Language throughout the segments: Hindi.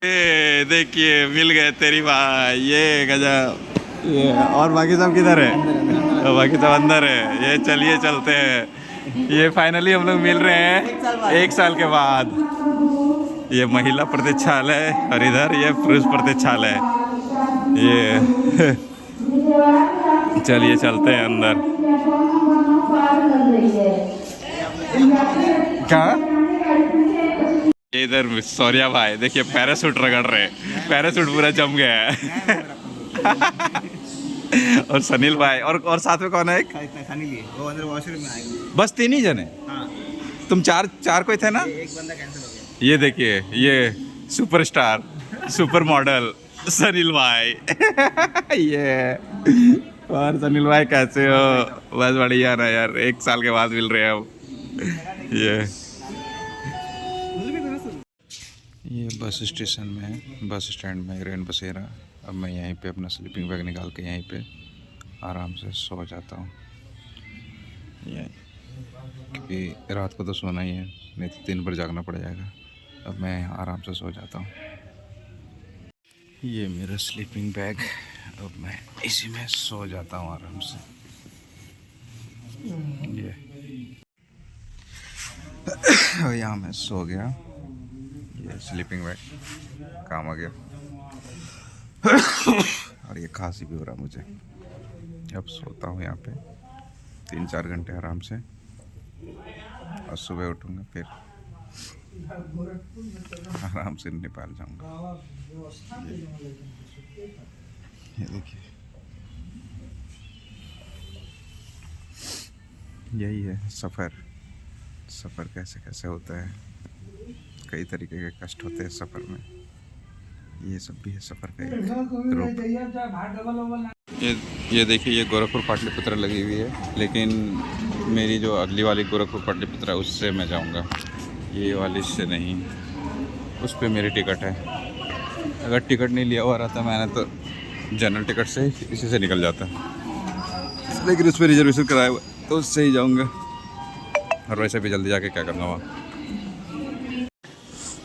ये देखिए मिल गए तेरी भाई, ये गजब। ये और बाकी सब किधर है? बाकी सब अंदर है। ये चलिए चलते हैं। ये फाइनली हम लोग मिल रहे हैं 1 साल के बाद। ये महिला प्रतीक्षालय और इधर ये पुरुष प्रतीक्षालय। ये चलिए चलते हैं अंदर। क्या? इधर सौर्या भाई देखिए पैरासूट रगड़ रहे हैं। पैरासूट पूरा जम गया है। और सनील भाई और साथ में कौन है? एक वो अंदर वॉशरूम में आएगा। बस 3 ही जने। हाँ, तुम चार कोई थे ना? एक बंदा कैंसिल हो गया। ये देखिए ये सुपरस्टार सुपर मॉडल सनील भाई। ये और सनील भाई कैसे हो? बस बढ़िया ना यार, 1 साल के बाद मिल रहे हैं अब। ये बस स्टेशन में है, बस स्टैंड में रेन बसेरा। अब मैं यहीं पे अपना स्लीपिंग बैग निकाल के यहीं पे आराम से सो जाता हूँ। ये क्योंकि रात को तो सोना ही है, नहीं तो दिन भर जागना पड़ जाएगा। अब मैं यहाँ आराम से सो जाता हूँ। ये मेरा स्लीपिंग बैग, अब मैं इसी में सो जाता हूँ आराम से। ये यहाँ मैं सो गया। ये स्लीपिंग बैग काम आ गया। और ये खांसी भी हो रहा मुझे। अब सोता हूँ यहाँ पे 3-4 घंटे आराम से, और सुबह उठूँगा फिर आराम से नेपाल जाऊँगा। ये देखिए यही है सफ़र। सफ़र कैसे कैसे होता है, कई तरीके के कष्ट होते हैं सफ़र में। ये सब भी है सफ़र का एक रूप। ये देखिए ये गोरखपुर पाटलिपुत्र लगी हुई है, लेकिन मेरी जो अगली वाली गोरखपुर पाटलिपुत्र है उससे मैं जाऊंगा, ये वाली से नहीं। उस पर मेरी टिकट है। अगर टिकट नहीं लिया हुआ रहता मैंने तो जनरल टिकट से इसी से निकल जाता, लेकिन उस पर रिजर्वेशन कराया हुआ तो उससे ही जाऊँगा। और वैसे भी जल्दी जाके क्या करना वहाँ।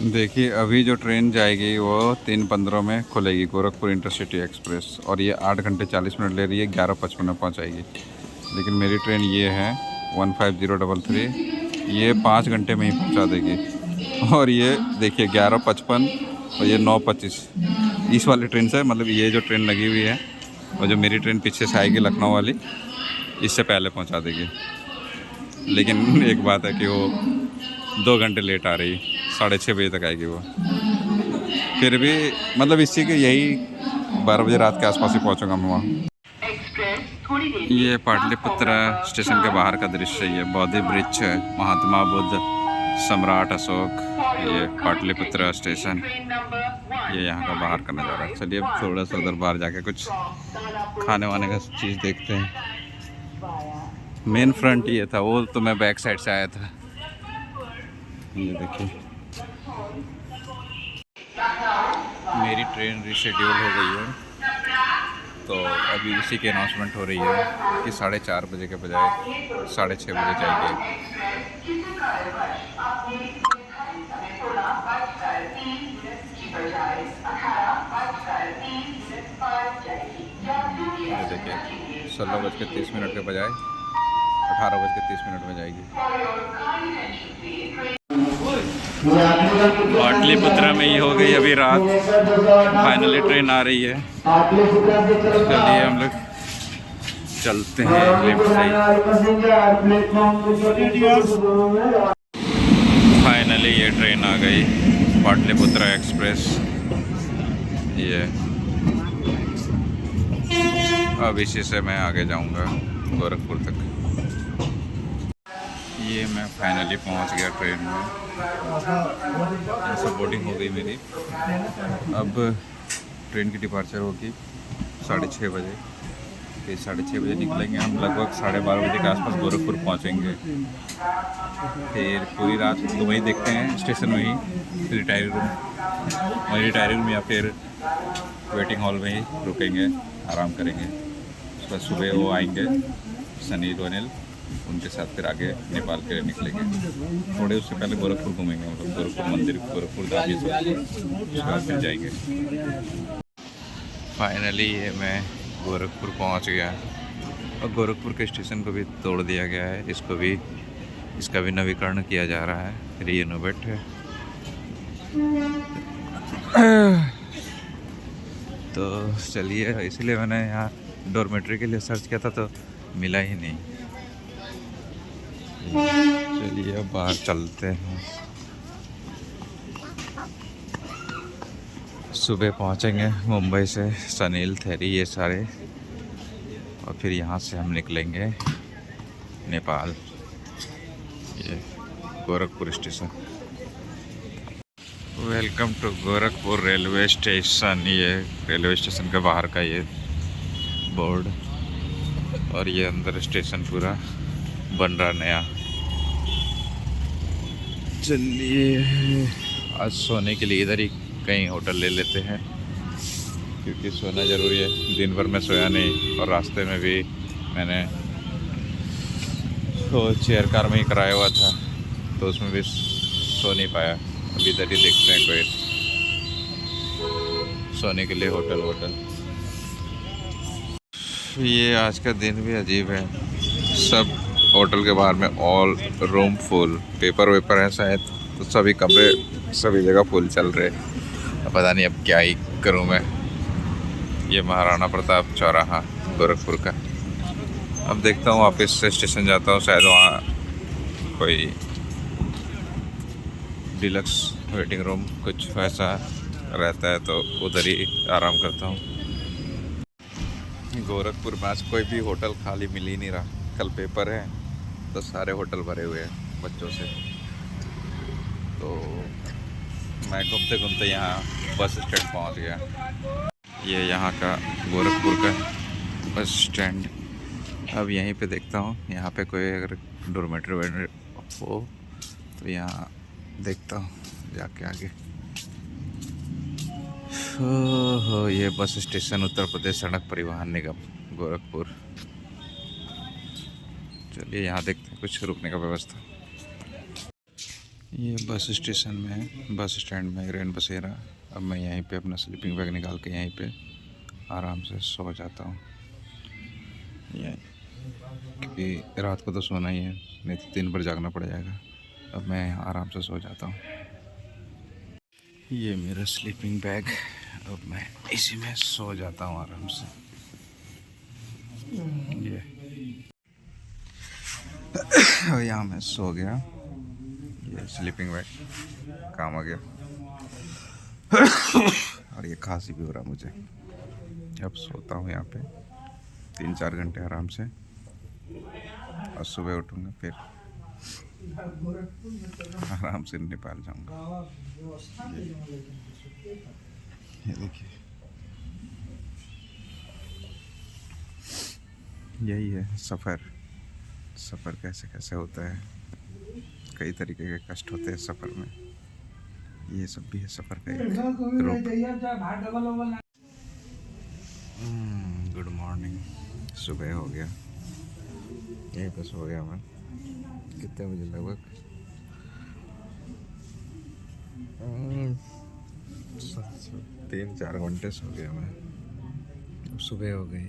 देखिए अभी जो ट्रेन जाएगी वो 3:15 में खुलेगी, गोरखपुर इंटरसिटी एक्सप्रेस, और ये 8 घंटे 40 मिनट ले रही है, 11:55 में पहुँचाएगी। लेकिन मेरी ट्रेन ये है 15033, ये 5 घंटे में ही पहुँचा देगी। और ये देखिए 11:55 और ये 9:25 इस वाली ट्रेन से, मतलब ये जो ट्रेन लगी हुई है और जो मेरी ट्रेन पीछे से आएगी लखनऊ वाली, इससे पहले पहुँचा देगी। लेकिन एक बात है कि वो 2 घंटे लेट आ रही, 6:30 बजे तक आएगी वो। फिर भी मतलब इसी के यही 12 बजे रात के आसपास ही पहुंचूंगा मैं वहाँ। ये पाटलिपुत्र स्टेशन के बाहर का दृश्य है। ये बौद्ध वृक्ष है, महात्मा बुद्ध, सम्राट अशोक, ये पाटलिपुत्र स्टेशन, ये यहाँ का बाहर का नज़ारा। चलिए अब थोड़ा सा उधर बाहर जाके कुछ खाने वाने का चीज़ देखते हैं। मेन फ्रंट ये था, वो तो मैं बैक साइड से आया था। ये देखिए मेरी ट्रेन रिशेड्यूल हो गई है, तो अभी इसी की अनाउंसमेंट हो रही है कि 4:30 बजे के बजाय 6:30 बजे जाएगी। ये देखिए 16:30 के बजाय 18:30 में जाएगी। पाटलिपुत्र में ही हो गई अभी रात, फाइनली ट्रेन आ रही है। चलिए हम लोग चलते हैं लेफ्ट साइड। फाइनली ये ट्रेन आ गई, पाटलिपुत्र एक्सप्रेस। ये अब इसी से मैं आगे जाऊंगा गोरखपुर तक। ये मैं फाइनली पहुंच गया ट्रेन में। ऐसे बोर्डिंग हो गई मेरी। अब ट्रेन की डिपार्चर होगी 6:30 बजे। फिर 6:30 बजे निकलेंगे हम, लगभग 12:30 बजे के आसपास गोरखपुर पहुंचेंगे। फिर पूरी रात तो वहीं देखते हैं स्टेशन में ही, रिटायरी रूम, वहीं रिटायरी रूम या फिर वेटिंग हॉल में ही रुकेंगे, आराम करेंगे। उसके बाद सुबह वो आएंगे सनील वनील, उनके साथ फिर आगे नेपाल के लिए निकलेंगे। थोड़े उससे पहले गोरखपुर घूमेंगे हम लोग, गोरखपुर मंदिर, गोरखपुर धाम, ये सब उसके बाद फिर जाएंगे। फाइनली ये मैं गोरखपुर पहुंच गया और गोरखपुर के स्टेशन को भी तोड़ दिया गया है, इसको भी, इसका भी नवीकरण किया जा रहा है, रीइनोवेट है। तो चलिए, इसलिए मैंने यहाँ डॉर्मेट्री के लिए सर्च किया था तो मिला ही नहीं। चलिए अब बाहर चलते हैं। सुबह पहुँचेंगे मुंबई से सनील, थेरी, ये सारे, और फिर यहाँ से हम निकलेंगे नेपाल। ये Gorakhpur station. Welcome to Gorakhpur railway station. ये रेलवे स्टेशन के बाहर का ये बोर्ड, और ये अंदर स्टेशन पूरा बन रहा नया। चलिए आज सोने के लिए इधर ही कहीं होटल ले लेते हैं, क्योंकि सोना ज़रूरी है। दिन भर में सोया नहीं, और रास्ते में भी मैंने तो चेयर कार में ही कराया हुआ था, तो उसमें भी सो नहीं पाया। अभी इधर ही देखते हैं कोई सोने के लिए होटल। ये आज का दिन भी अजीब है, सब होटल के बाहर में all room full, paper vapour है शायद, तो सभी कमरे सभी जगह फुल चल रहे। पता नहीं अब क्या ही करूँ मैं। ये महाराणा प्रताप चौराहा गोरखपुर का। अब देखता हूँ वापस से स्टेशन जाता हूँ, शायद वहाँ कोई डिलक्स वेटिंग रूम कुछ वैसा रहता है, तो उधर ही आराम करता हूँ। गोरखपुर में आज कोई भी होटल खाली मिल ही नहीं रहा। कल पेपर है तो सारे होटल भरे हुए हैं बच्चों से। तो मैं घूमते घूमते यहाँ बस स्टैंड पहुँच गया। ये यहाँ का गोरखपुर का बस स्टैंड। अब यहीं पे देखता हूँ, यहाँ पे कोई अगर डॉर्मेट्री हो तो यहाँ देखता हूँ जाके आगे। हो ये बस स्टेशन उत्तर प्रदेश सड़क परिवहन निगम गोरखपुर। चलिए यहाँ देखते हैं कुछ रुकने का व्यवस्था। ये बस स्टेशन में है, बस स्टैंड में रेन बसेरा। अब मैं यहीं पे अपना स्लीपिंग बैग निकाल के यहीं पे आराम से सो जाता हूँ, क्योंकि रात को तो सोना ही है, नहीं तो दिन भर जागना पड़ जाएगा। अब मैं यहाँ आराम से सो जाता हूँ। ये मेरा स्लीपिंग बैग, अब मैं इसी में सो जाता हूँ आराम से। ये यहाँ मैं सो गया। ये स्लीपिंग बैग काम आ गया। और ये खांसी भी हो रहा मुझे। अब सोता हूँ यहाँ पे 3-4 घंटे आराम से, और सुबह उठूँगा फिर आराम से नेपाल जाऊँगा। ये देखिए, यही है सफ़र कैसे कैसे होता है। कई तरीके के कष्ट होते हैं सफ़र में, ये सब भी है सफ़र का एक रूप। गुड मॉर्निंग, सुबह हो गया। यहीं पे सो गया मैं। कितने बजे लगभग 3-4 घंटे सो गया मैं। अब सुबह हो गई।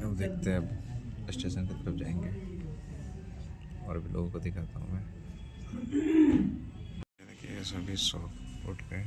अब देखते हैं, अब स्टेशन की तरफ जाएंगे और भी लोगों को दिखाता हूँ मैं। देखिए सभी सो उठ गए।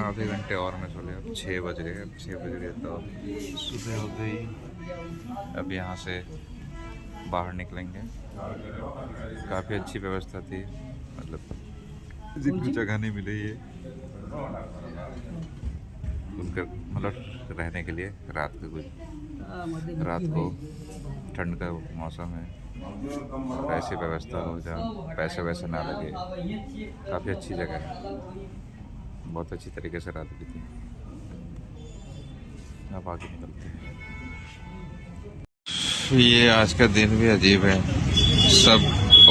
आधे घंटे और में सो लिया। अब 6 बज गए। अब 6 बज गए तो सुबह हो गई। अब यहाँ से बाहर निकलेंगे। काफ़ी अच्छी व्यवस्था थी, मतलब जिनको जगह नहीं मिली ये उनका मतलब रहने के लिए रात को ठंड का मौसम है, ऐसी व्यवस्था हो जहाँ पैसे वैसे ना लगे। काफ़ी अच्छी जगह है, बहुत अच्छी तरीके से रात बीती। अब आगे निकलते हैं। ये आज का दिन भी अजीब है, सब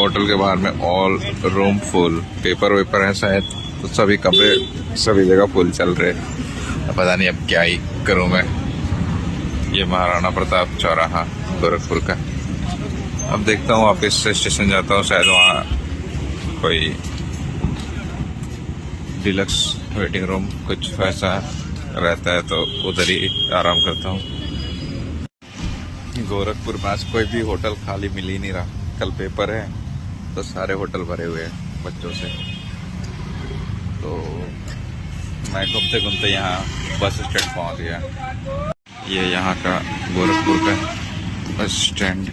होटल के बाहर में all room full, paper vapour है शायद, तो सभी कमरे सभी जगह फुल चल रहे हैं। अब पता नहीं अब क्या ही करूँ मैं। ये महाराणा प्रताप चौराहा गोरखपुर का। अब देखता हूँ वापस से स्टेशन जाता हूँ, शायद वहाँ कोई डिलक्स वेटिंग रूम कुछ वैसा रहता है तो उधर ही आराम करता हूँ। गोरखपुर में आज कोई भी होटल खाली मिल ही नहीं रहा। कल पेपर है तो सारे होटल भरे हुए हैं बच्चों से। तो मैं घूमते घूमते यहाँ बस स्टैंड पहुँच गया। ये यहाँ का गोरखपुर का बस स्टैंड।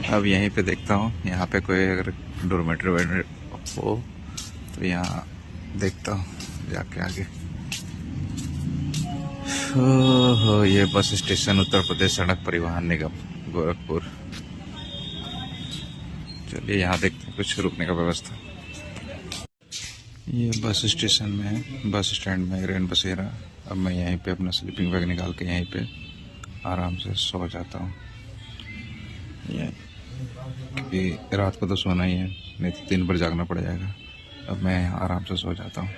अब यहीं पे देखता हूँ, यहाँ पे कोई अगर डोरमेट्री हो तो यहाँ देखता हूँ जाके आगे। हो ये बस स्टेशन उत्तर प्रदेश सड़क परिवहन निगम गोरखपुर। चलिए यहाँ देखते हैं कुछ रुकने का व्यवस्था। ये बस स्टेशन में है, बस स्टैंड में रैन बसेरा। अब मैं यहीं पे अपना स्लीपिंग बैग निकाल के यहीं पे आराम से सो जाता हूँ। क्योंकि रात को तो सोना ही है, नहीं तो दिन भर जागना पड़ जाएगा। अब मैं आराम से सो जाता हूँ।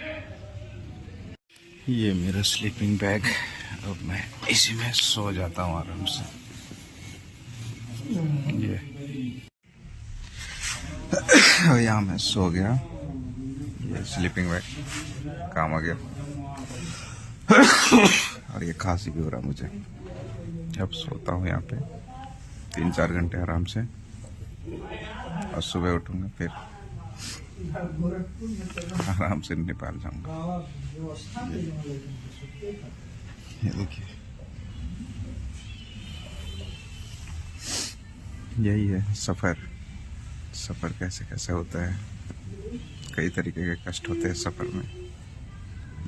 ये मेरा स्लीपिंग बैग, अब मैं इसी में सो जाता हूँ आराम से। ये यहाँ मैं सो गया। ये स्लीपिंग बैग काम आ गया। और ये खांसी भी हो रहा मुझे। अब सोता हूँ यहाँ पे 3-4 घंटे आराम से, और सुबह उठूंगा फिर आराम से नेपाल जाऊंगा। ये देखिए, यही है सफ़र। सफ़र कैसे कैसे होता है, कई तरीके के कष्ट होते हैं सफ़र में।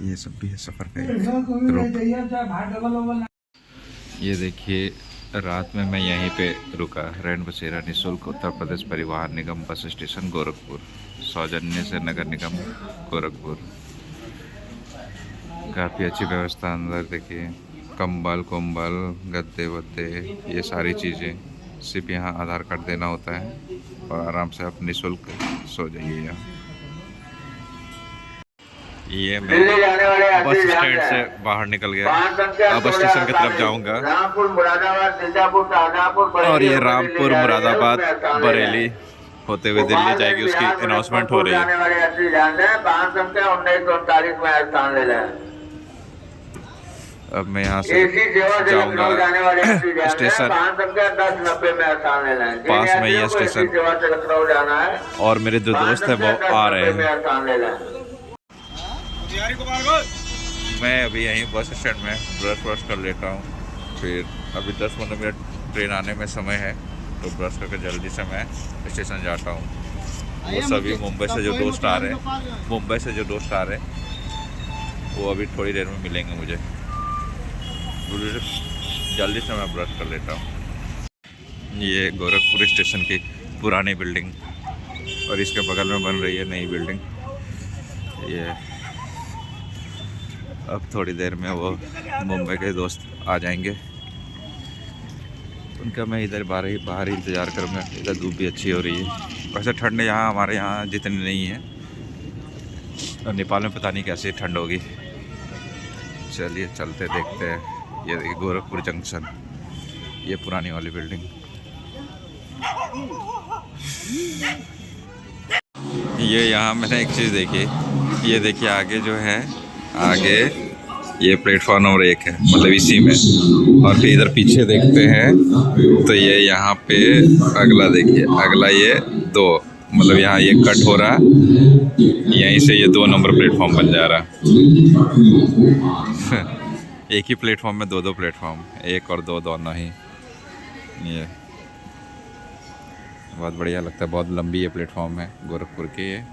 ये सब भी है सफ़र का एक रूप। ये देखिए, रात में मैं यहीं पे रुका। रैन बसेरा निःशुल्क उत्तर प्रदेश परिवहन निगम बस स्टेशन गोरखपुर, सौजन्य से नगर निगम गोरखपुर। काफ़ी अच्छी व्यवस्था अंदर। देखिए, कंबल कुंबल गद्दे वद्दे ये सारी चीज़ें। सिर्फ यहाँ आधार कार्ड देना होता है और आराम से आप निःशुल्क सो जाइए यहाँ। ये मैं बस स्टैंड से बाहर निकल गया, अब बस स्टेशन की तरफ जाऊंगा। और ये रामपुर मुरादाबाद बरेली होते हुए दिल्ली जाएगी, उसकी अनाउंसमेंट हो रही है। अब मैं यहाँ से जाऊंगा स्टेशन, पास में ही है स्टेशन। और मेरे जो दोस्त हैं वो आ रहे हैं। मैं अभी यहीं बस स्टैंड में ब्रश कर लेता हूँ। फिर अभी 10-15 मिनट ट्रेन आने में समय है, तो ब्रश करके जल्दी से मैं स्टेशन जाता हूँ। वो सभी मुंबई से जो दोस्त आ रहे हैं वो अभी थोड़ी देर में मिलेंगे मुझे। जल्दी से मैं ब्रश कर लेता हूँ। ये गोरखपुर स्टेशन की पुरानी बिल्डिंग, और इसके बगल में बन रही है नई बिल्डिंग। ये अब थोड़ी देर में वो मुंबई के दोस्त आ जाएंगे, उनका मैं इधर बाहर ही इंतज़ार करूँगा। इधर धूप भी अच्छी हो रही है। वैसे ठंड यहाँ हमारे यहाँ जितनी नहीं है, और नेपाल में पता नहीं कैसी ठंड होगी। चलिए चलते देखते हैं। ये देखिए गोरखपुर जंक्शन, ये पुरानी वाली बिल्डिंग। ये यहाँ मैंने एक चीज़ देखी, ये देखिए आगे जो है, आगे ये प्लेटफॉर्म नंबर 1 है, मतलब इसी में। और फिर इधर पीछे देखते हैं तो ये यहाँ पे अगला देखिए, अगला ये 2, मतलब यहाँ ये कट हो रहा, यहीं से ये 2 नंबर प्लेटफॉर्म बन जा रहा। एक ही प्लेटफॉर्म में 2 प्लेटफॉर्म, 1 और 2 दोनों ही। ये बहुत बढ़िया लगता है, बहुत लंबी ये प्लेटफॉर्म है गोरखपुर की। ये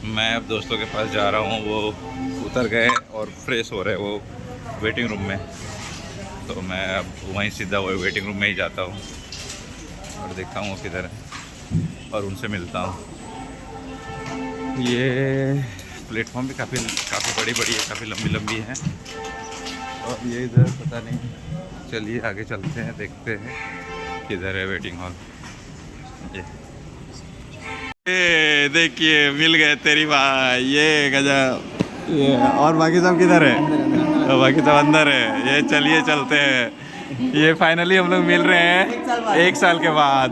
मैं अब दोस्तों के पास जा रहा हूँ, वो उतर गए और फ्रेश हो रहे हैं वो वेटिंग रूम में। तो मैं अब वहीं सीधा वो वेटिंग रूम में ही जाता हूँ और देखता हूँ वो किधर है और उनसे मिलता हूँ। ये प्लेटफॉर्म भी काफ़ी बड़ी है, काफ़ी लंबी है। और ये इधर पता नहीं, चलिए आगे चलते हैं, देखते हैं किधर है वेटिंग हॉल? ये देखिए मिल गए तेरी भाई, ये गजब। ये और बाकी सब किधर है? तो बाकी सब अंदर है। ये चलिए चलते हैं। ये फाइनली हम लोग मिल रहे हैं 1 साल के बाद।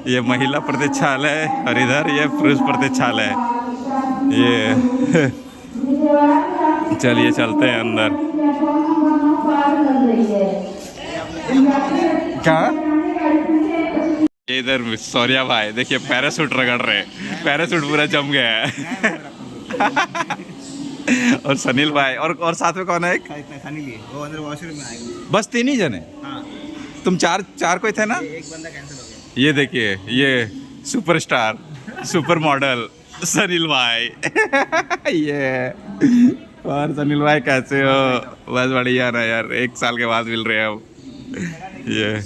ये महिला प्रतीक्षालय और इधर ये पुरुष प्रतीक्षालय। ये चलिए चलते हैं अंदर। क्या ये इधर सौर्या भाई देखिए पैरासूट रगड़ रहे, पैरासूट पूरा जम गया है। और सनील भाई और साथ में कौन है? एक सनी लिए वो अंदर वॉशरूम में आएगा। बस 3 ही जने? हाँ, तुम चार कोई थे ना? एक बंदा कैंसिल हो गया। ये देखिए ये सुपरस्टार सुपर मॉडल सनील भाई। ये और सनील भाई कैसे हो? बस बढ़िया ना यार, 1 साल के बाद मिल रहे हैं अब। ये